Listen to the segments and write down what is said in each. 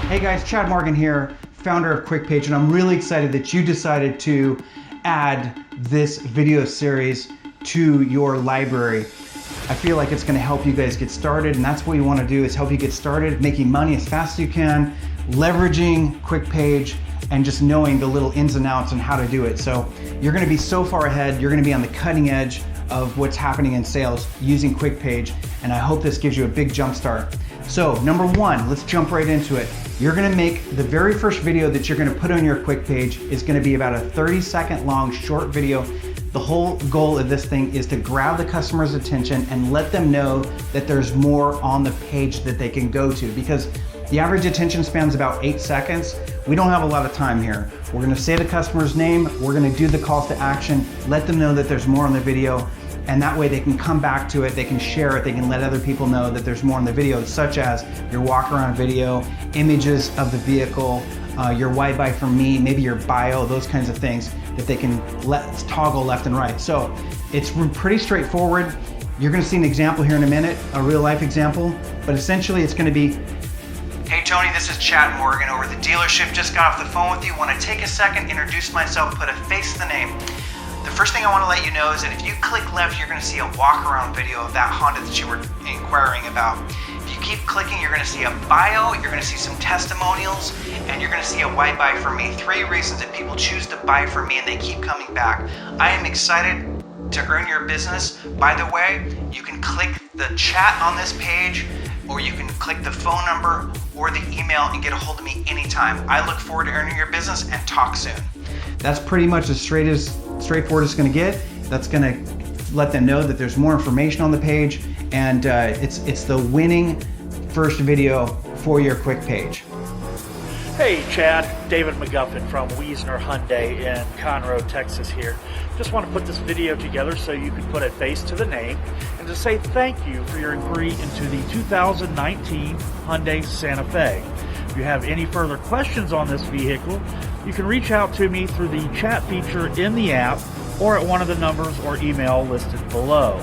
Hey guys, Chad Morgan here, founder of QuickPage, and I'm really excited that you decided to add this video series to your library. I feel like it's gonna help you guys get started, and that's what you wanna do, is help you get started, making money as fast as you can, leveraging QuickPage, and just knowing the little ins and outs and how to do it. So you're gonna be so far ahead, you're gonna be on the cutting edge of what's happening in sales using QuickPage, and I hope this gives you a big jump start. So number one, let's jump right into it. You're gonna make the very first video that you're gonna put on your QuickPage is gonna be about a 30-second long short video. The whole goal of this thing is to grab the customer's attention and let them know that there's more on the page that they can go to, because the average attention span is about 8 seconds. We don't have a lot of time here. We're gonna say the customer's name, we're gonna do the calls to action, let them know that there's more on the video, and that way they can come back to it, they can share it, they can let other people know that there's more in the video, such as your walk around video, images of the vehicle, your why buy from me, maybe your bio, those kinds of things that they can toggle left and right. So it's pretty straightforward. You're gonna see an example here in a minute, a real life example, but essentially it's gonna be, hey Tony, this is Chad Morgan over at the dealership. Just got off the phone with you. Want to take a second, introduce myself, put a face to the name. The first thing I want to let you know is that if you click left, you're going to see a walk around video of that Honda that you were inquiring about. If you keep clicking, you're going to see a bio, you're going to see some testimonials, and you're going to see a why buy from me. 3 reasons that people choose to buy from me and they keep coming back. I am excited to earn your business. By the way, you can click the chat on this page, or you can click the phone number or the email and get a hold of me anytime. I look forward to earning your business, and talk soon. That's pretty much as straightforward as it's gonna get. That's gonna let them know that there's more information on the page, and it's the winning first video for your QuickPage. Hey Chad, David McGuffin from Wiesner Hyundai in Conroe, Texas here. Just want to put this video together so you can put a face to the name and to say thank you for your inquiry into the 2019 Hyundai Santa Fe. If you have any further questions on this vehicle, you can reach out to me through the chat feature in the app or at one of the numbers or email listed below.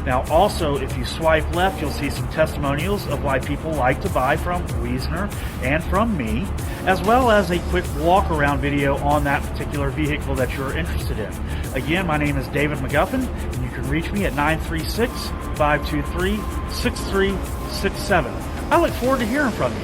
Now also, if you swipe left, you'll see some testimonials of why people like to buy from Wiesner and from me, as well as a quick walk around video on that particular vehicle that you're interested in. Again, my name is David McGuffin, and you can reach me at 936-523-6367. I look forward to hearing from you.